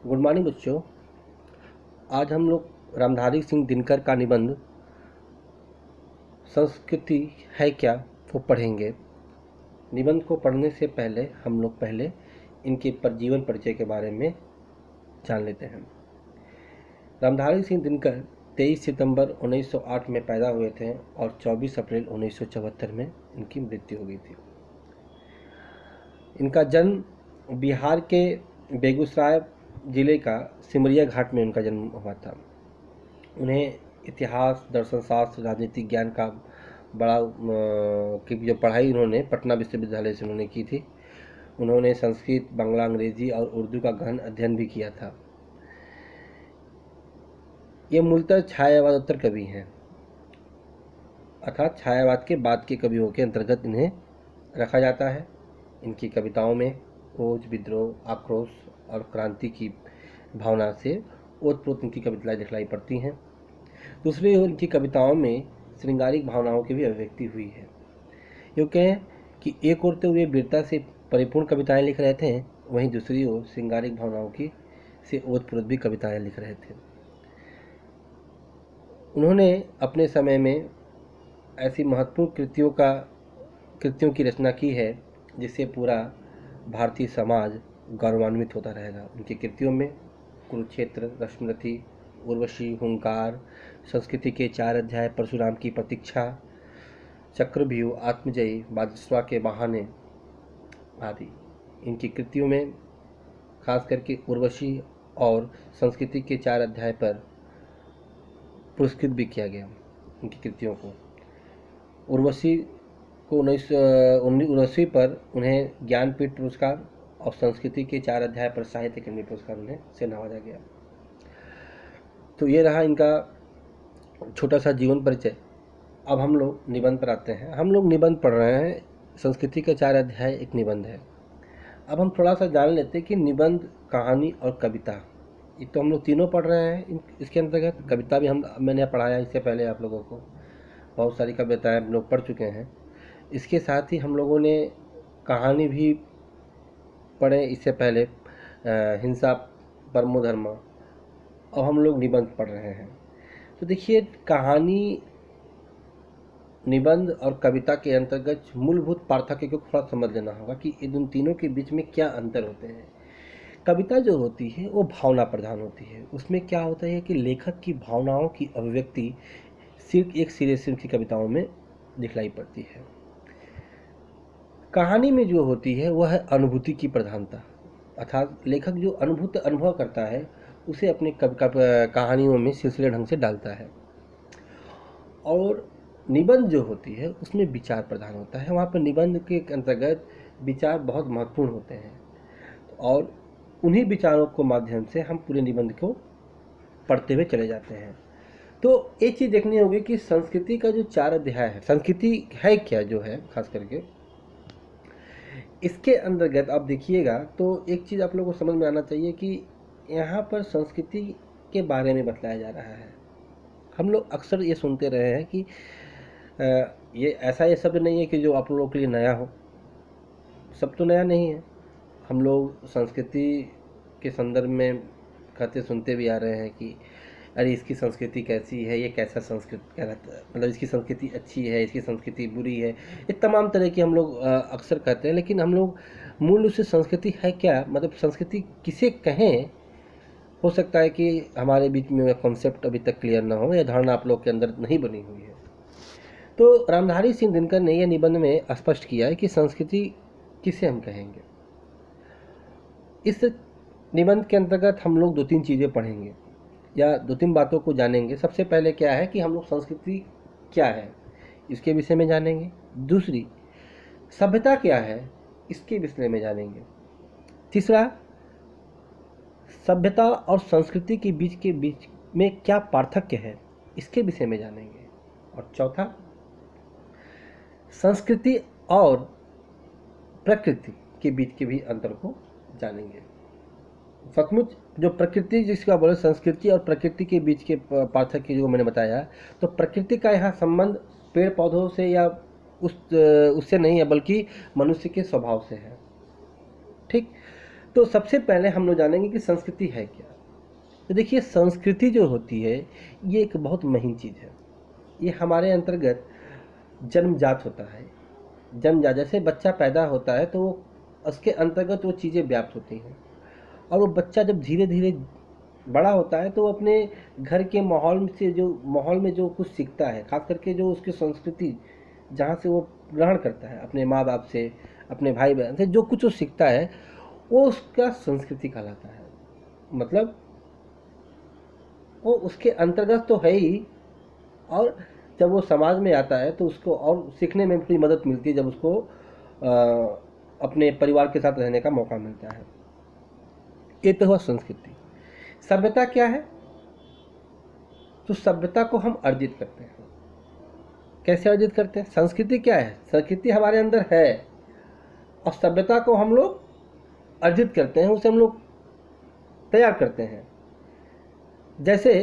Good morning बच्चों। आज हम लोग रामधारी सिंह दिनकर का निबंध संस्कृति है क्या वो पढ़ेंगे। निबंध को पढ़ने से पहले हम लोग पहले इनके जीवन परिचय के बारे में जान लेते हैं। रामधारी सिंह दिनकर 23 सितंबर 1908 में पैदा हुए थे और 24 अप्रैल 1974 में इनकी मृत्यु हो गई थी। इनका जन्म बिहार के बेगूसराय जिले का सिमरिया घाट में उनका जन्म हुआ था। उन्हें इतिहास, दर्शन शास्त्र, राजनीतिक ज्ञान का बड़ा की जो पढ़ाई उन्होंने पटना विश्वविद्यालय से उन्होंने की थी। उन्होंने संस्कृत, बांग्ला, अंग्रेजी और उर्दू का गहन अध्ययन भी किया था। ये मूलतः छायावादोत्तर कवि हैं, अर्थात छायावाद के बाद के कवियों के अंतर्गत इन्हें रखा जाता है। इनकी कविताओं में ओज, विद्रोह, आक्रोश और क्रांति की भावना से ओतप्रोत इनकी कविताएं दिखलाई पड़ती हैं। दूसरी ओर इनकी कविताओं में श्रृंगारिक भावनाओं की भी अभिव्यक्ति हुई है। यूँ कहें कि एक ओर तो वे वीरता से परिपूर्ण कविताएं लिख रहे थे, वहीं दूसरी ओर श्रृंगारिक भावनाओं की से ओतप्रोत भी कविताएं लिख रहे थे। उन्होंने अपने समय में ऐसी महत्वपूर्ण कृतियों की रचना की है जिससे पूरा भारतीय समाज गौरवान्वित होता रहेगा। उनकी कृतियों में कुरुक्षेत्र, रश्मिरथी, उर्वशी, हुंकार, संस्कृति के 4 अध्याय, परशुराम की प्रतीक्षा, चक्रव्यूह, आत्मजयी, बाजस्वा के बहाने आदि इनकी कृतियों में खास करके उर्वशी और संस्कृति के 4 अध्याय पर पुरस्कृत भी किया गया। उनकी कृतियों को उर्वशी को 1979 पर उन्हें ज्ञानपीठ पुरस्कार और संस्कृति के 4 अध्याय पर साहित्य अकादमी पुरस्कार उन्हें से नवाजा गया। तो ये रहा इनका छोटा सा जीवन परिचय। अब हम लोग निबंध पर आते हैं। हम लोग निबंध पढ़ रहे हैं, संस्कृति का 4 अध्याय एक निबंध है। अब हम थोड़ा सा जान लेते हैं कि निबंध, कहानी और कविता, ये तो हम लोग तीनों पढ़ रहे हैं। इसके अंतर्गत कविता भी मैंने पढ़ाया इससे पहले आप लोगों को, बहुत सारी कविताएं हम लोग पढ़ चुके हैं। इसके साथ ही हम लोगों ने कहानी भी पढ़े इससे पहले, हिंसा परमो धर्म। अब हम लोग निबंध पढ़ रहे हैं। तो देखिए, कहानी, निबंध और कविता के अंतर्गत मूलभूत पार्थक्य को थोड़ा समझ लेना होगा कि इन तीनों के बीच में क्या अंतर होते हैं। कविता जो होती है वो भावना प्रधान होती है। उसमें क्या होता है कि लेखक की भावनाओं की अभिव्यक्ति सिर्फ एक सिरे से उनकी कविताओं में दिखलाई पड़ती है। कहानी में जो होती है वह है अनुभूति की प्रधानता, अर्थात लेखक जो अनुभव करता है उसे अपने कहानियों में सिलसिले ढंग से डालता है। और निबंध जो होती है उसमें विचार प्रधान होता है। वहाँ पर निबंध के अंतर्गत विचार बहुत महत्वपूर्ण होते हैं और उन्हीं विचारों को माध्यम से हम पूरे निबंध को पढ़ते हुए चले जाते हैं। तो एक चीज़ देखनी होगी कि संस्कृति का जो 4 अध्याय है, संस्कृति है क्या जो है खास करके, इसके अंतर्गत आप देखिएगा तो एक चीज़ आप लोगों को समझ में आना चाहिए कि यहाँ पर संस्कृति के बारे में बतलाया जा रहा है। हम लोग अक्सर ये सुनते रहे हैं कि ये शब्द नहीं है कि जो आप लोगों के लिए नया हो। सब तो नया नहीं है। हम लोग संस्कृति के संदर्भ में कहते सुनते भी आ रहे हैं कि अरे इसकी संस्कृति कैसी है, ये कैसा संस्कृति कहलाता है, मतलब इसकी संस्कृति अच्छी है, इसकी संस्कृति बुरी है। ये तमाम तरह की हम लोग अक्सर कहते हैं, लेकिन हम लोग मूल रूप से संस्कृति है क्या, मतलब संस्कृति किसे कहें, हो सकता है कि हमारे बीच में कॉन्सेप्ट अभी तक क्लियर ना हो या धारणा आप लोग के अंदर नहीं बनी हुई है। तो रामधारी सिंह दिनकर ने यह निबंध में स्पष्ट किया है कि संस्कृति किसे हम कहेंगे। इस निबंध के अंतर्गत हम लोग 2-3 चीज़ें पढ़ेंगे या 2-3 बातों को जानेंगे। सबसे पहले क्या है कि हम लोग संस्कृति क्या है इसके विषय में जानेंगे। दूसरी, सभ्यता क्या है इसके विषय में जानेंगे। तीसरा, सभ्यता और संस्कृति के बीच में क्या पार्थक्य है इसके विषय में जानेंगे। और चौथा, संस्कृति और प्रकृति के बीच के भी अंतर को जानेंगे। सचमुच जो प्रकृति जिसका बोले, संस्कृति और प्रकृति के बीच के पार्थक्य जो मैंने बताया, तो प्रकृति का यहाँ संबंध पेड़ पौधों से या उससे नहीं है, बल्कि मनुष्य के स्वभाव से है। ठीक, तो सबसे पहले हम लोग जानेंगे कि संस्कृति है क्या। तो देखिए, संस्कृति जो होती है ये एक बहुत महीन चीज़ है। ये हमारे अंतर्गत जन्मजात होता है। जन्मजात, जैसे बच्चा पैदा होता है तो वो उसके अंतर्गत वो चीज़ें व्याप्त होती हैं, और वो बच्चा जब धीरे धीरे बड़ा होता है तो वो अपने घर के माहौल में जो कुछ सीखता है, खास करके जो उसकी संस्कृति जहाँ से वो ग्रहण करता है, अपने माँ बाप से, अपने भाई बहन से जो कुछ वो सीखता है, वो उसका संस्कृति कहलाता है। मतलब वो उसके अंतर्गत तो है ही, और जब वो समाज में आता है तो उसको और सीखने में थोड़ी मदद मिलती है जब उसको अपने परिवार के साथ रहने का मौका मिलता है। ये तो हुआ संस्कृति। सभ्यता क्या है? तो सभ्यता को हम अर्जित करते हैं। कैसे अर्जित करते हैं? संस्कृति क्या है? संस्कृति हमारे अंदर है, और सभ्यता को हम लोग अर्जित करते हैं, उसे हम लोग तैयार करते हैं। जैसे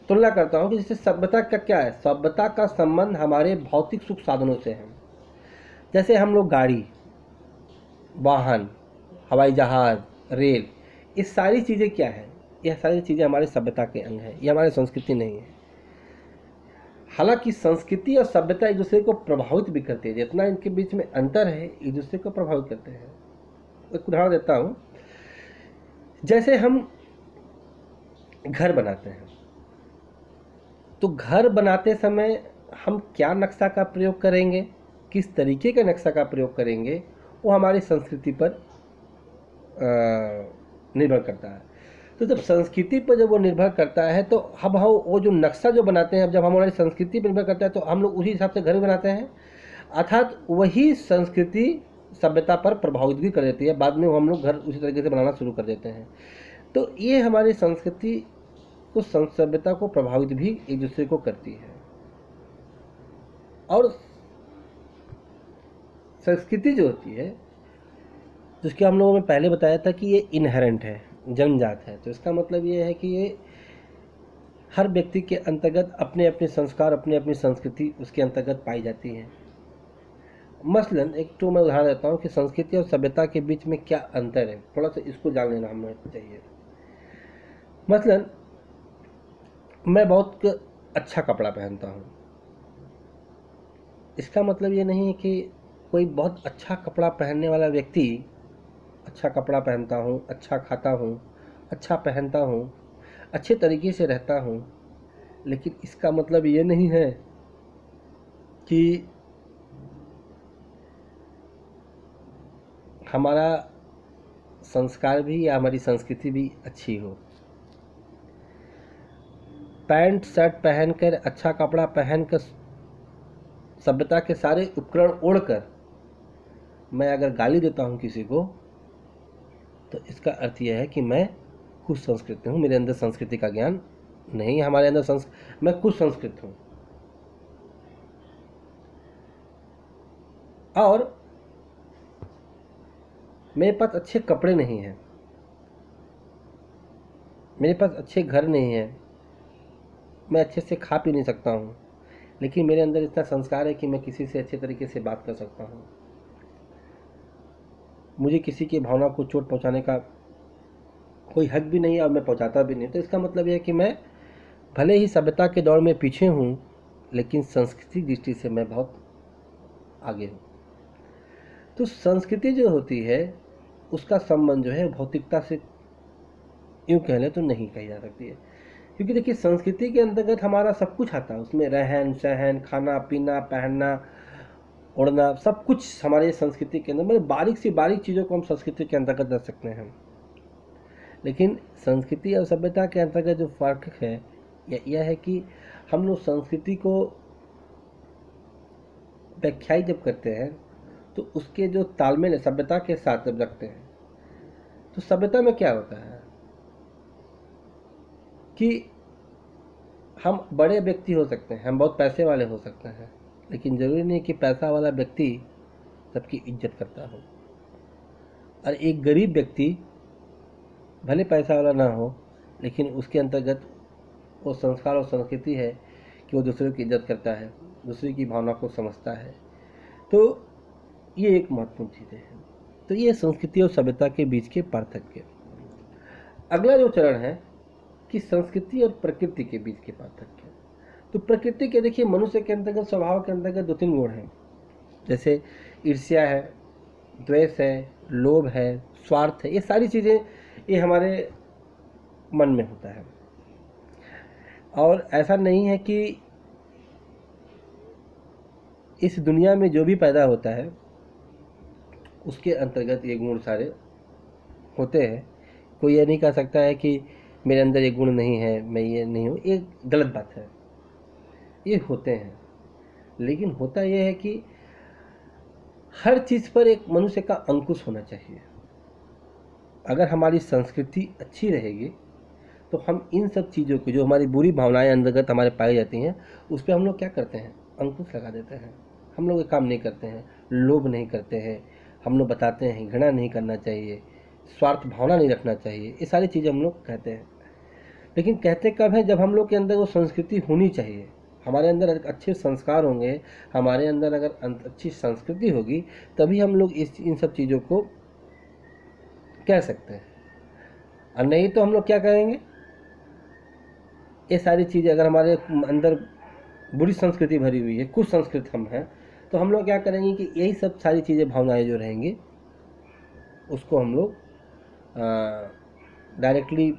तुलना करता हूँ कि जैसे सभ्यता का क्या है? सभ्यता का संबंध हमारे भौतिक सुख साधनों से है। जैसे हम लोग गाड़ी, वाहन, हवाई जहाज, रेल, ये सारी चीज़ें क्या है? यह सारी चीज़ें हमारे सभ्यता के अंग हैं, ये हमारी संस्कृति नहीं है। हालांकि संस्कृति और सभ्यता एक दूसरे को प्रभावित भी करती है। जितना इनके बीच में अंतर है, एक दूसरे को प्रभावित करते हैं। एक उदाहरण देता हूँ। जैसे हम घर बनाते हैं, तो घर बनाते समय हम क्या नक्शा का प्रयोग करेंगे, किस तरीके के नक्शा का प्रयोग करेंगे, वो हमारी संस्कृति पर निर्भर करता है। तो जब संस्कृति पर जब वो निर्भर करता है तो अब हम वो जो नक्शा जो बनाते हैं, अब जब हमारी संस्कृति पर निर्भर करता है तो हम लोग उसी हिसाब से घर बनाते हैं। अर्थात वही संस्कृति सभ्यता पर प्रभावित भी कर देती है। बाद में हम लोग घर उसी तरीके से बनाना शुरू कर देते हैं। तो ये हमारी संस्कृति को, सभ्यता को प्रभावित भी एक दूसरे को करती है। और संस्कृति जो होती है, जिसके हम लोगों ने पहले बताया था कि ये इनहेरेंट है, जन्मजात है। तो इसका मतलब ये है कि ये हर व्यक्ति के अंतर्गत अपने अपने संस्कार, अपनी अपनी संस्कृति उसके अंतर्गत पाई जाती है। मसलन एक तो मैं उदाहरण देता हूँ कि संस्कृति और सभ्यता के बीच में क्या अंतर है, थोड़ा सा इसको जान लेना हमें चाहिए। मसलन मैं बहुत अच्छा कपड़ा पहनता हूँ। इसका मतलब ये नहीं है कि कोई बहुत अच्छा कपड़ा पहनने वाला व्यक्ति, अच्छा कपड़ा पहनता हूँ, अच्छा खाता हूँ, अच्छा पहनता हूँ, अच्छे तरीके से रहता हूँ, लेकिन इसका मतलब ये नहीं है कि हमारा संस्कार भी या हमारी संस्कृति भी अच्छी हो। पैंट शर्ट पहनकर, अच्छा कपड़ा पहनकर, सभ्यता के सारे उपकरण ओढ़कर मैं अगर गाली देता हूँ किसी को, तो इसका अर्थ यह है कि मैं कुछ संस्कृत हूँ, मेरे अंदर संस्कृति का ज्ञान नहीं, हमारे अंदर मैं कुछ संस्कृत हूँ। और मेरे पास अच्छे कपड़े नहीं हैं, मेरे पास अच्छे घर नहीं है, मैं अच्छे से खा पी नहीं सकता हूँ, लेकिन मेरे अंदर इतना संस्कार है कि मैं किसी से अच्छे तरीके से बात कर सकता हूँ। मुझे किसी की भावना को चोट पहुँचाने का कोई हक भी नहीं है और मैं पहुँचाता भी नहीं। तो इसका मतलब यह है कि मैं भले ही सभ्यता के दौर में पीछे हूँ, लेकिन सांस्कृतिक दृष्टि से मैं बहुत आगे हूँ। तो संस्कृति जो होती है उसका संबंध जो है भौतिकता से यूँ कह लें तो नहीं कही जा सकती है, क्योंकि देखिए संस्कृति के अंतर्गत हमारा सब कुछ आता है। उसमें रहन सहन, खाना पीना, पहनना ओढ़ना, सब कुछ हमारे संस्कृति के अंदर, मतलब बारीक सी बारीक चीज़ों को हम संस्कृति के अंतर्गत रख सकते हैं। लेकिन संस्कृति और सभ्यता के अंतर्गत जो फर्क है यह है कि हम लोग संस्कृति को व्याख्याई जब करते हैं तो उसके जो तालमेल है सभ्यता के साथ जब रखते हैं, तो सभ्यता में क्या होता है कि हम बड़े व्यक्ति हो सकते हैं, हम बहुत पैसे वाले हो सकते हैं, लेकिन ज़रूरी नहीं कि पैसा वाला व्यक्ति सबकी इज्जत करता हो। और एक गरीब व्यक्ति भले पैसा वाला ना हो, लेकिन उसके अंतर्गत वो संस्कार और संस्कृति है कि वो दूसरों की इज्जत करता है, दूसरे की भावना को समझता है। तो ये एक महत्वपूर्ण चीज़ें हैं। तो ये संस्कृति और सभ्यता के बीच के पार्थक्य। अगला जो चरण है कि संस्कृति और प्रकृति के बीच के पार्थक्य। तो प्रकृति के देखिए, मनुष्य के अंतर्गत, स्वभाव के अंतर्गत 2-3 गुण हैं, जैसे ईर्ष्या है, द्वेष है, लोभ है, स्वार्थ है। ये सारी चीज़ें ये हमारे मन में होता है। और ऐसा नहीं है कि इस दुनिया में जो भी पैदा होता है उसके अंतर्गत ये गुण सारे होते हैं। कोई ये नहीं कह सकता है कि मेरे अंदर ये गुण नहीं है, मैं ये नहीं हूँ, ये गलत बात है। ये होते हैं, लेकिन होता ये है कि हर चीज़ पर एक मनुष्य का अंकुश होना चाहिए। अगर हमारी संस्कृति अच्छी रहेगी तो हम इन सब चीज़ों को, जो हमारी बुरी भावनाएं अंतर्गत हमारे पाई जाती हैं, उस पर हम लोग क्या करते हैं, अंकुश लगा देते हैं। हम लोग ये काम नहीं करते हैं, लोभ नहीं करते हैं, हम लोग बताते हैं घृणा नहीं करना चाहिए, स्वार्थ भावना नहीं रखना चाहिए, ये सारी चीज़ें हम लोग कहते हैं। लेकिन कहते कब है, जब हम लोग के अंदर वो संस्कृति होनी चाहिए, हमारे अंदर अच्छे संस्कार होंगे, हमारे अंदर अगर अच्छी संस्कृति होगी, तभी हम लोग इन सब चीज़ों को कह सकते हैं। और नहीं तो हम लोग क्या कहेंगे, ये सारी चीज़ें अगर हमारे अंदर बुरी संस्कृति भरी हुई है, कुछ संस्कृत हम हैं, तो हम लोग क्या करेंगे कि यही सब सारी चीज़ें, भावनाएं जो रहेंगी, उसको हम लोग डायरेक्टली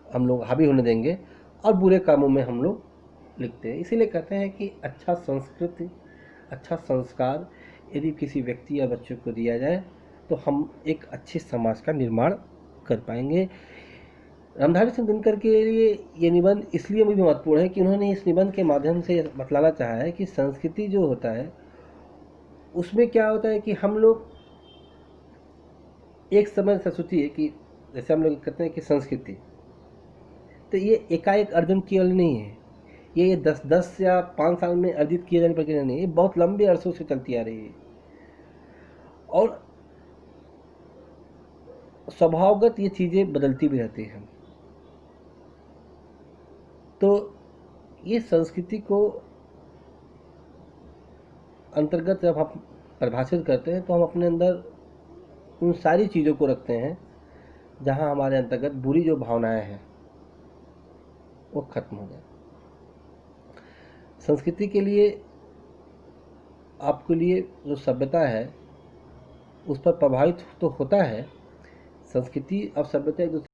हम लोग हावी होने देंगे और बुरे कामों में हम लोग लिखते हैं। इसीलिए कहते हैं कि अच्छा संस्कृति, अच्छा संस्कार यदि किसी व्यक्ति या बच्चों को दिया जाए तो हम एक अच्छे समाज का निर्माण कर पाएंगे। रामधारी सिंह दिनकर के लिए ये निबंध इसलिए भी महत्वपूर्ण है कि उन्होंने इस निबंध के माध्यम से बतलाना चाहा है कि संस्कृति जो होता है उसमें क्या होता है कि हम लोग एक समय से सोचिए कि जैसे हम लोग कहते हैं कि संस्कृति, तो ये एकाएक अर्जन की वाली नहीं है, ये 10 या 5 साल में अर्जित किए जाने प्रक्रिया नहीं है, ये बहुत लंबे अरसों से चलती आ रही है। और स्वभावगत ये चीज़ें बदलती भी रहती हैं। तो ये संस्कृति को अंतर्गत जब हम परिभाषित करते हैं तो हम अपने अंदर उन सारी चीज़ों को रखते हैं जहाँ हमारे अंतर्गत बुरी जो भावनाएं हैं वो खत्म हो जाए। संस्कृति के लिए, आपके लिए जो सभ्यता है उस पर प्रभावित तो होता है। संस्कृति और सभ्यता एक दूसरे